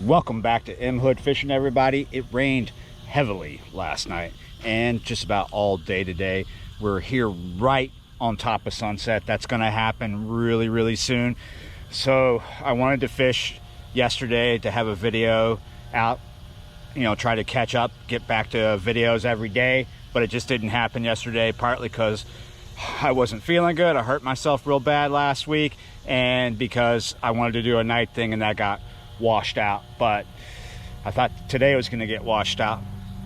Welcome back to M Hood Fishing, everybody. It rained heavily last night and just about all day today. We're here right on top of sunset. That's going to happen really soon. So I wanted to fish yesterday to have a video out, try to catch up, get back to videos every day, but it just didn't happen yesterday, partly because I wasn't feeling good. I hurt myself real bad last week, and because I wanted to do a night thing and that got washed out. But I thought today was going to get washed out,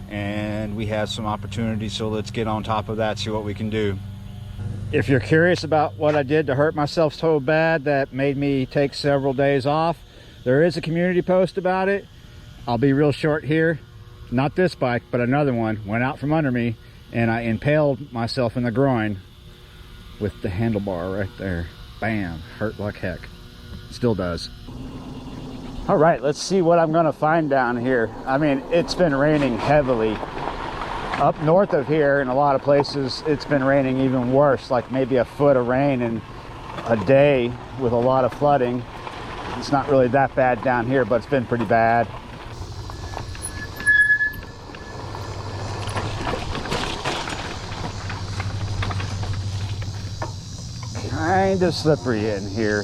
and we had some opportunities, so let's get on top of that, see what we can do. If you're curious about what I did to hurt myself so bad that made me take several days off, there is a community post about it. I'll be real short here. Not this bike, but another one went out from under me, and I impaled myself in the groin with the handlebar right there. Bam, hurt like heck. Still does. All right, let's see what I'm gonna find down here. I mean, it's been raining heavily. Up north of here, in a lot of places, it's been raining even worse, like maybe a foot of rain in a day with a lot of flooding. It's not really that bad down here, but it's been pretty bad. Kind of slippery in here.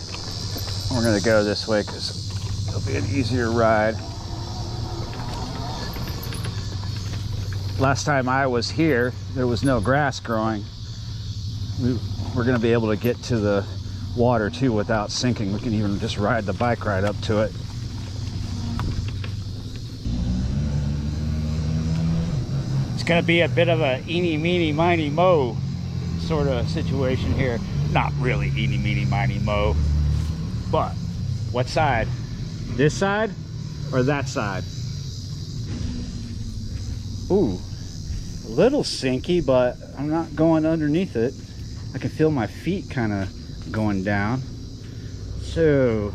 We're gonna go this way because it'll be an easier ride. Last time I was here, there was no grass growing. We're gonna be able to get to the water too without sinking. We can even just ride the bike right up to it. It's gonna be a bit of a eeny, meeny, miny, mo sort of situation here. Not really eeny, meeny, miny, mo, but what side? This side or that side? Ooh, a little sinky, but I'm not going underneath it. I can feel my feet kind of going down. So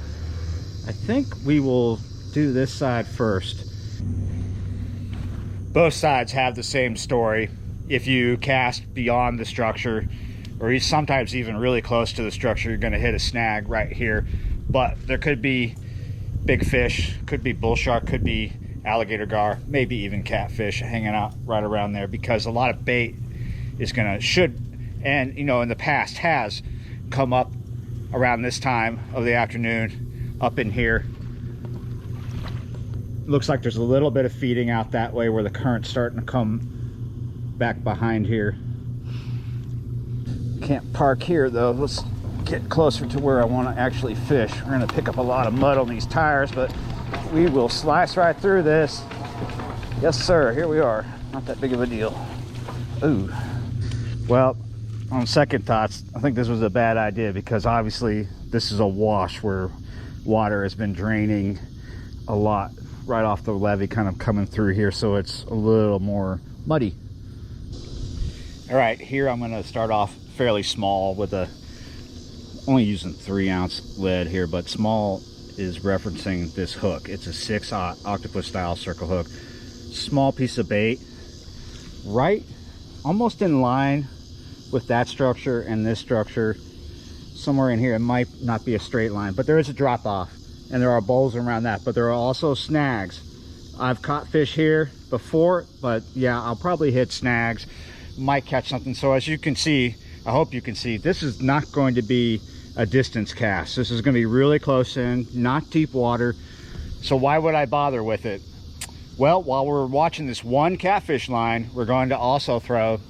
I think we will do this side first. Both sides have the same story. If you cast beyond the structure, or sometimes even really close to the structure, you're gonna hit a snag right here. But there could be big fish, could be bull shark, could be alligator gar, maybe even catfish hanging out right around there, because a lot of bait is and in the past has come up around this time of the afternoon up in here. Looks like there's a little bit of feeding out that way where the current's starting to come back behind here. Can't park here though. Let's get closer to where I want to actually fish. We're going to pick up a lot of mud on these tires, but we will slice right through this. Yes sir, here we are. Not that big of a deal. Ooh. Well, on second thoughts, I think this was a bad idea, because obviously this is a wash where water has been draining a lot right off the levee, kind of coming through here, so it's a little more muddy. All right, here I'm going to start off fairly small with only using 3-ounce lead here, but small is referencing this hook. It's a 6/0 octopus style circle hook. Small piece of bait, right almost in line with that structure and this structure. Somewhere in here, it might not be a straight line, but there is a drop off and there are bowls around that, but there are also snags. I've caught fish here before, but yeah, I'll probably hit snags, might catch something. So as you can see, I hope you can see, this is not going to be a distance cast. This is going to be really close in, not deep water. So why would I bother with it? Well, while we're watching this one catfish line, we're going to also throw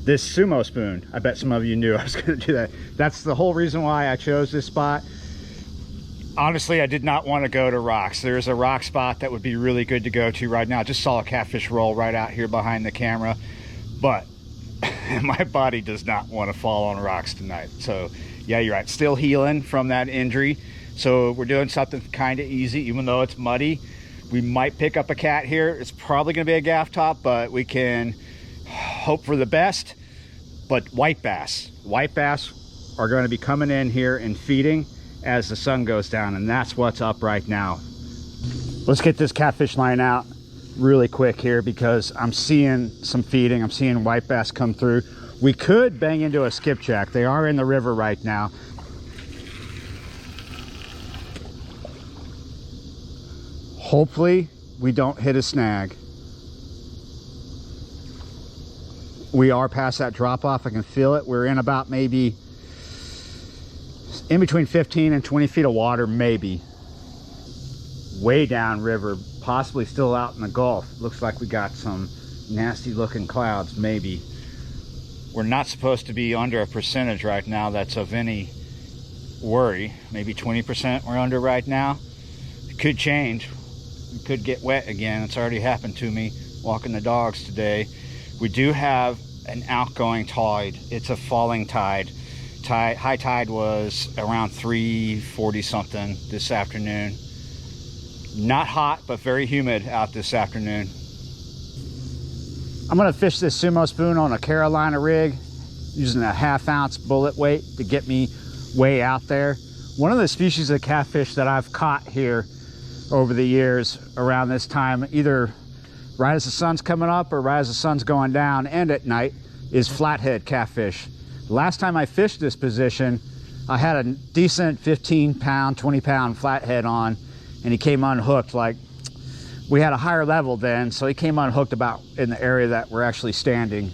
this sumo spoon. I bet some of you knew I was going to do that. That's the whole reason why I chose this spot. Honestly, I did not want to go to rocks. There's a rock spot that would be really good to go to right now. I just saw a catfish roll right out here behind the camera, but my body does not want to fall on rocks tonight. So yeah, you're right, still healing from that injury. So we're doing something kind of easy, even though it's muddy. We might pick up a cat here. It's probably going to be a gaff top, but we can hope for the best. But white bass are going to be coming in here and feeding as the sun goes down, and that's what's up right now. Let's get this catfish line out really quick here, because I'm seeing some feeding. I'm seeing white bass come through. We could bang into a skipjack. They are in the river right now. Hopefully we don't hit a snag. We are past that drop off. I can feel it. We're in about maybe in between 15 and 20 feet of water, maybe. Way down river, possibly still out in the Gulf. Looks like we got some nasty looking clouds, maybe. We're not supposed to be under a percentage right now that's of any worry. Maybe 20% we're under right now. It could change. We could get wet again. It's already happened to me walking the dogs today. We do have an outgoing tide. It's a falling tide. High tide was around 340 something this afternoon. Not hot, but very humid out this afternoon. I'm gonna fish this sumo spoon on a Carolina rig using a 1/2 ounce bullet weight to get me way out there. One of the species of catfish that I've caught here over the years around this time, either right as the sun's coming up or right as the sun's going down and at night, is flathead catfish. Last time I fished this position, I had a decent 15 pound, 20 pound flathead on, and he came unhooked. Like, we had a higher level then, so he came unhooked about in the area that we're actually standing.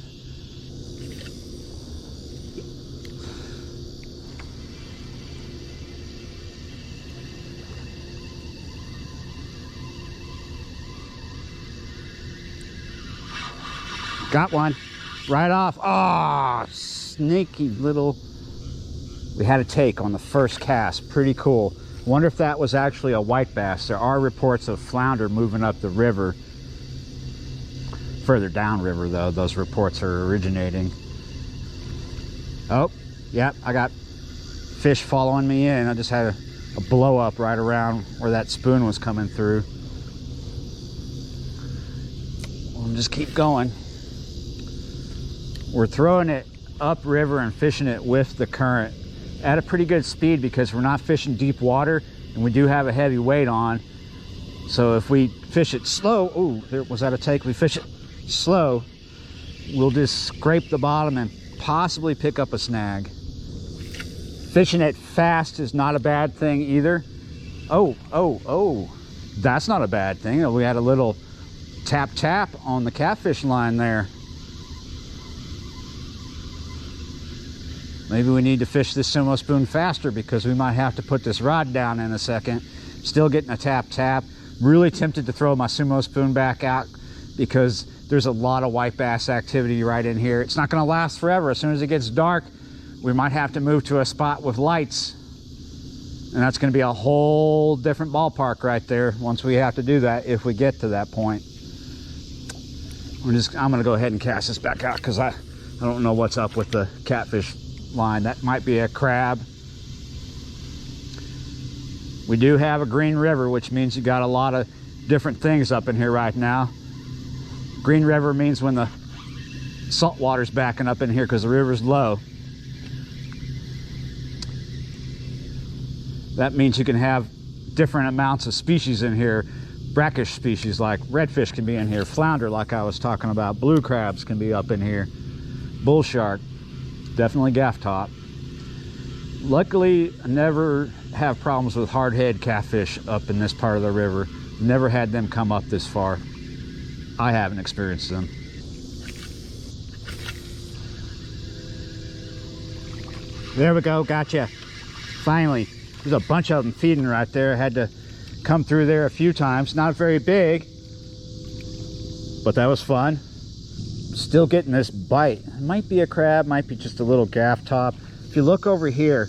Got one right off. Oh, sneaky little. We had a take on the first cast. Pretty cool. Wonder if that was actually a white bass. There are reports of flounder moving up the river. Further down river though, those reports are originating. Oh, yep, I got fish following me in. I just had a blow up right around where that spoon was coming through. We'll just keep going. We're throwing it upriver and fishing it with the current at a pretty good speed because we're not fishing deep water and we do have a heavy weight on. So if we fish it slow, oh, there was that a take? We fish it slow, we'll just scrape the bottom and possibly pick up a snag. Fishing it fast is not a bad thing either. Oh, that's not a bad thing. We had a little tap tap on the catfish line there. Maybe we need to fish this sumo spoon faster because we might have to put this rod down in a second. Still getting a tap tap. Really tempted to throw my sumo spoon back out because there's a lot of white bass activity right in here. It's not gonna last forever. As soon as it gets dark, we might have to move to a spot with lights. And that's gonna be a whole different ballpark right there once we have to do that, if we get to that point. I'm gonna go ahead and cast this back out because I don't know what's up with the catfish line. That might be a crab. We do have a green river, which means you got a lot of different things up in here right now. Green river means when the salt water's backing up in here because the river's low. That means you can have different amounts of species in here. Brackish species like redfish can be in here. Flounder, like I was talking about. Blue crabs can be up in here. Bull shark. Definitely gaff top. Luckily, I never have problems with hardhead catfish up in this part of the river. Never had them come up this far. I haven't experienced them. There we go, gotcha. Finally, there's a bunch of them feeding right there. I had to come through there a few times. Not very big, but that was fun. Still getting this bite. It might be a crab, might be just a little gaff top. If you look over here,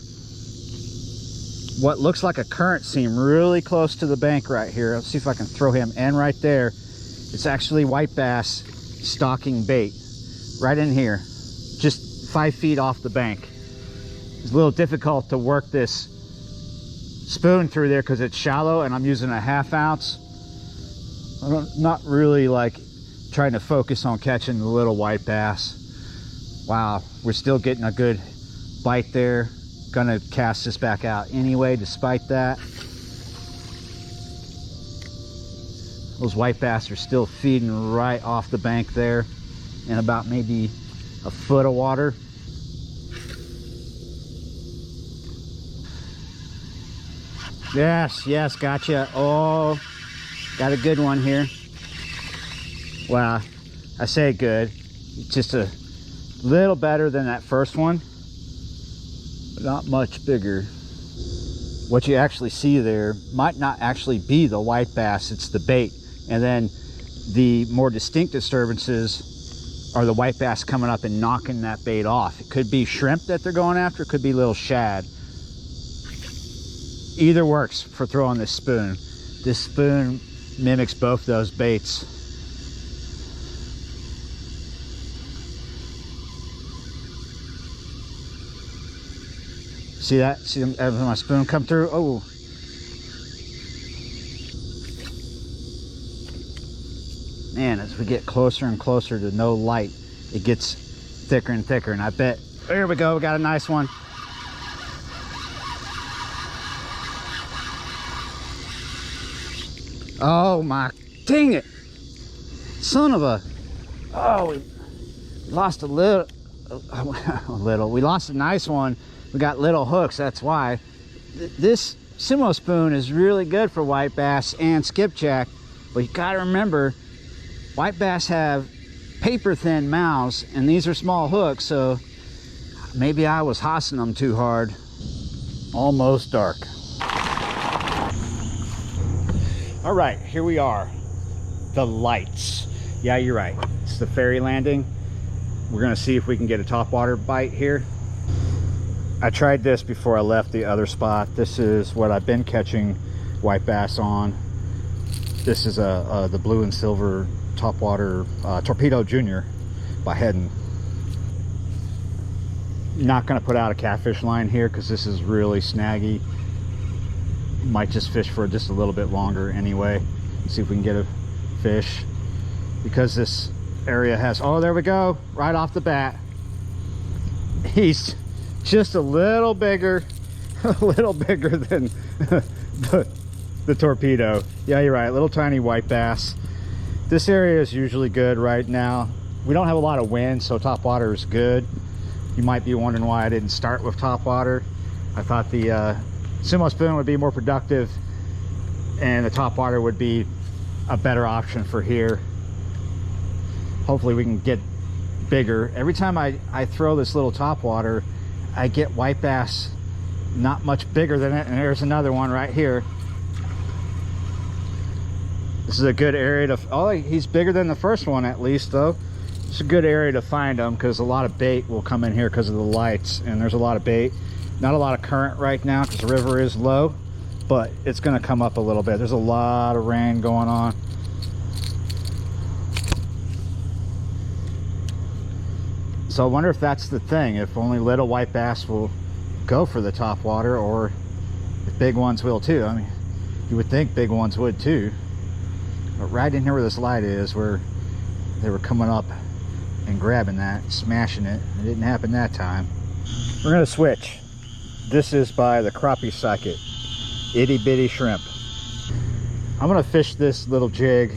what looks like a current seam really close to the bank right here. Let's see if I can throw him in right there. It's actually white bass stalking bait right in here, just 5 feet off the bank. It's a little difficult to work this spoon through there because it's shallow and I'm using a 1/2 ounce. I'm not really like trying to focus on catching the little white bass. Wow, we're still getting a good bite there. Gonna cast this back out anyway despite that. Those white bass are still feeding right off the bank there in about maybe a foot of water. Yes, gotcha. Oh, Got a good one here. Well, I say good. Just a little better than that first one, but not much bigger. What you actually see there might not actually be the white bass, it's the bait. And then the more distinct disturbances are the white bass coming up and knocking that bait off. It could be shrimp that they're going after, it could be little shad. Either works for throwing this spoon. This spoon mimics both those baits. See that? See my spoon come through? Oh. Man, as we get closer and closer to no light, it gets thicker and thicker. And I bet, there we go, we got a nice one. Oh my, dang it. Son of a, oh, we lost a little, we lost a nice one. We got little hooks, that's why. This sumo spoon is really good for white bass and skipjack, but you gotta remember, white bass have paper thin mouths and these are small hooks, so maybe I was hossing them too hard. Almost dark. All right, here we are, the lights. Yeah, you're right, it's the ferry landing. We're gonna see if we can get a topwater bite here. I tried this before I left the other spot. This is what I've been catching white bass on. This is the blue and silver topwater Torpedo Junior by Heddon. Not gonna put out a catfish line here because this is really snaggy. Might just fish for just a little bit longer anyway. See if we can get a fish. Because this area has, oh, there we go, right off the bat. He's just a little bigger than the torpedo. Yeah, you're right, little tiny white bass. This area is usually good right now. We don't have a lot of wind, so topwater is good. You might be wondering why I didn't start with topwater. I thought the sumo spoon would be more productive and the topwater would be a better option for here. Hopefully we can get bigger. Every time I throw this little topwater, I get white bass not much bigger than it, and there's another one right here. This is a good area to, oh, he's bigger than the first one at least though. It's a good area to find them because a lot of bait will come in here because of the lights, and there's a lot of bait. Not a lot of current right now because the river is low, but it's going to come up a little bit. There's a lot of rain going on. So I wonder if that's the thing, if only little white bass will go for the topwater, or if big ones will too. I mean, you would think big ones would too. But right in here where this light is, where they were coming up and grabbing that, smashing it. It didn't happen that time. We're going to switch. This is by the Crappie Psychic, itty bitty shrimp. I'm gonna fish this little jig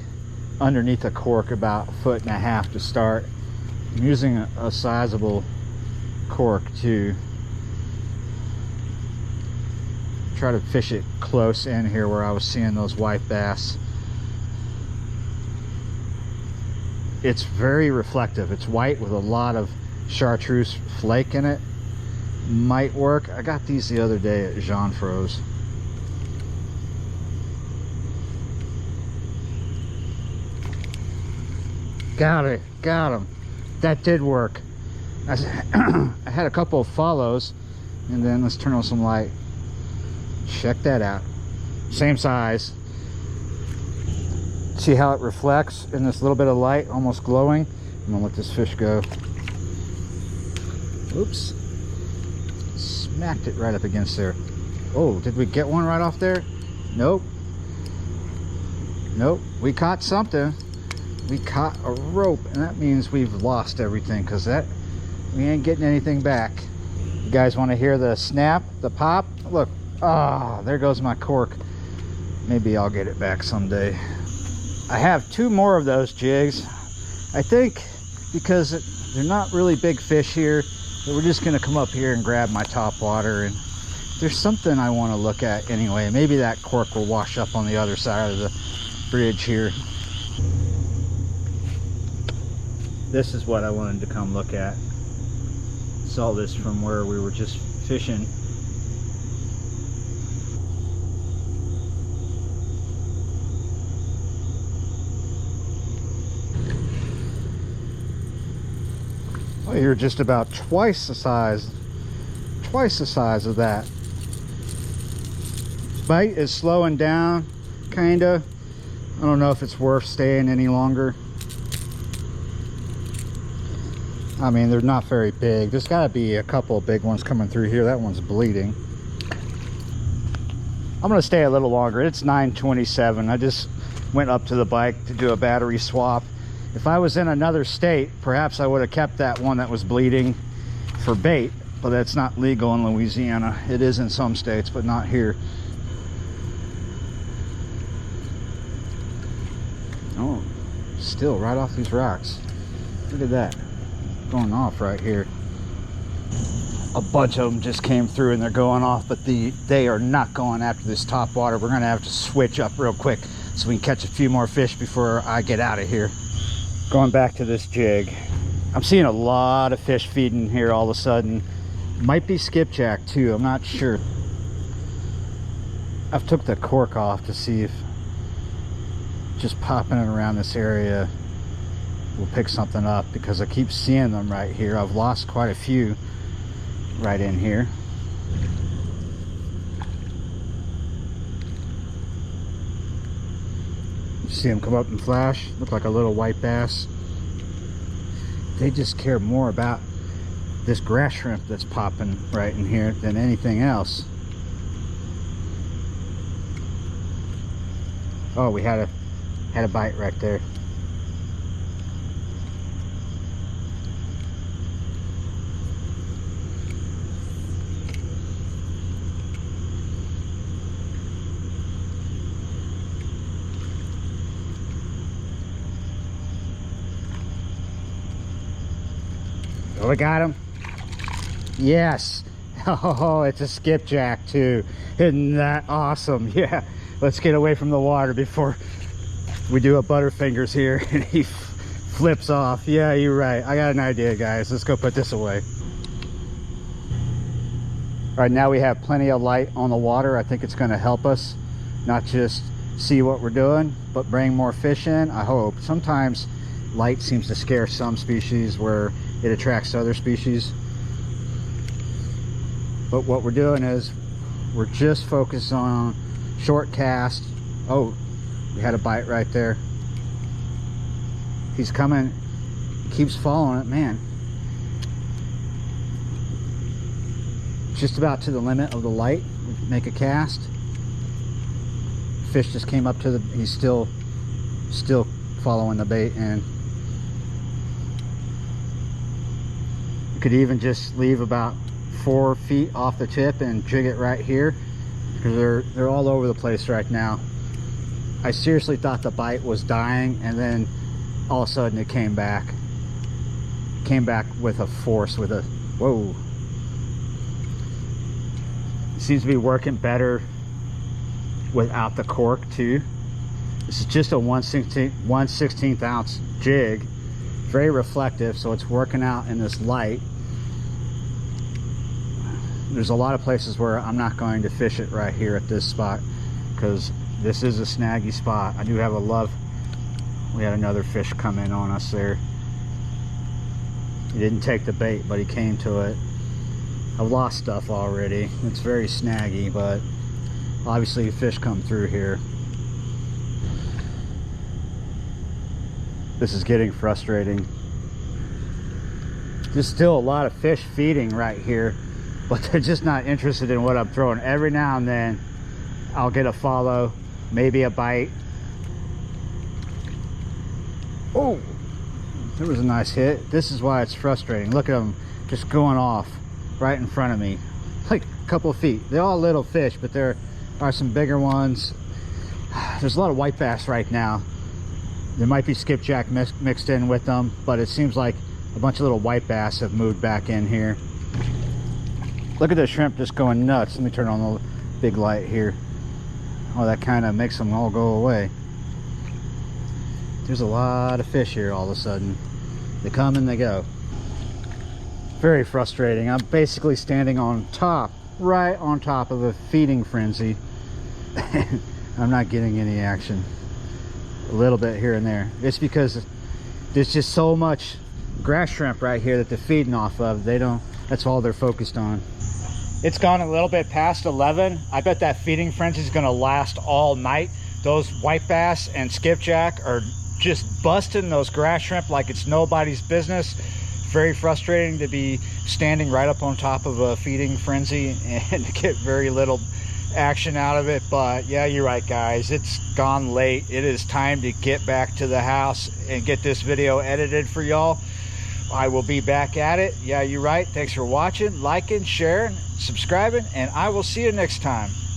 underneath a cork about 1.5 feet to start. I'm using a sizable cork too. Try to fish it close in here where I was seeing those white bass. It's very reflective. It's white with a lot of chartreuse flake in it. Might work. I got these the other day at Jean Fro's. Got it, got him. That did work. I had a couple of follows, and then let's turn on some light. Check that out. Same size. See how it reflects in this little bit of light, almost glowing. I'm gonna let this fish go. Oops. Smacked it right up against there. Oh, did we get one right off there? Nope. Nope. We caught something. We caught a rope, and that means we've lost everything, because that we ain't getting anything back. You guys want to hear the snap, the pop? Look. Ah, oh, there goes my cork. Maybe I'll get it back someday. I have 2 more of those jigs. I think because they're not really big fish here, but we're just going to come up here and grab my topwater, and there's something I want to look at anyway. Maybe that cork will wash up on the other side of the bridge here. This is what I wanted to come look at. Saw this from where we were just fishing. Oh, you're just about twice the size of that. Bite is slowing down, kinda. I don't know if it's worth staying any longer. I mean, they're not very big. There's got to be a couple of big ones coming through here. That one's bleeding. I'm going to stay a little longer. It's 9:27. I just went up to the bike to do a battery swap. If I was in another state, perhaps I would have kept that one that was bleeding for bait, but that's not legal in Louisiana. It is in some states, but not here. Oh, still right off these rocks. Look at that. Going off right here. A bunch of them just came through and they're going off, but they are not going after this top water. We're gonna have to switch up real quick so we can catch a few more fish before I get out of here. Going back to this jig, I'm seeing a lot of fish feeding here all of a sudden. Might be skipjack too, I'm not sure. I've took the cork off to see if just popping it around this area will pick something up, because I keep seeing them right here. I've lost quite a few right in here. You see them come up and flash, look like a little white bass. They just care more about this grass shrimp that's popping right in here than anything else. Oh, we had a bite right there. Oh, we got him. Yes. Oh, it's a skipjack too. Isn't that awesome? Yeah. Let's get away from the water before we do a butterfingers here and he flips off. Yeah, you're right. I got an idea, guys. Let's go put this away. All right, now we have plenty of light on the water. I think it's going to help us not just see what we're doing, but bring more fish in, I hope. Sometimes light seems to scare some species where it attracts other species. But what we're doing is we're just focused on short cast. Oh, we had a bite right there. He's coming, keeps following it, man. Just about to the limit of the light. Make a cast. Fish just came up to the, he's still following the bait, and you could even just leave about 4 feet off the tip and jig it right here, because they're all over the place right now. I seriously thought the bite was dying, and then all of a sudden it came back with a force, with a whoa. It seems to be working better without the cork too. This is just a 1/16 ounce jig, very reflective, so it's working out in this light. There's a lot of places where I'm not going to fish it right here at this spot, because this is a snaggy spot. I do have a love. We had another fish come in on us there. He didn't take the bait, but he came to it. I've lost stuff already. It's very snaggy, but obviously fish come through here. This is getting frustrating. There's still a lot of fish feeding right here, but they're just not interested in what I'm throwing. Every now and then I'll get a follow, maybe a bite. Oh, there was a nice hit. This is why it's frustrating. Look at them just going off right in front of me, like a couple of feet. They're all little fish, but there are some bigger ones. There's a lot of white bass right now. There might be skipjack mixed in with them, but it seems like a bunch of little white bass have moved back in here. Look at the shrimp just going nuts. Let me turn on the big light here. Oh, that kind of makes them all go away. There's a lot of fish here all of a sudden. They come and they go. Very frustrating. I'm basically standing on top, right on top of a feeding frenzy. I'm not getting any action. A little bit here and there. It's because there's just so much grass shrimp right here that they're feeding off of. That's all they're focused on. It's gone a little bit past 11. I bet that feeding frenzy is going to last all night. Those white bass and skipjack are just busting those grass shrimp like it's nobody's business. Very frustrating to be standing right up on top of a feeding frenzy and to get very little action out of it. But yeah, you're right, guys. It's gone late. It is time to get back to the house and get this video edited for y'all. I will be back at it. Yeah, you're right. Thanks for watching, liking, sharing, subscribing, and I will see you next time.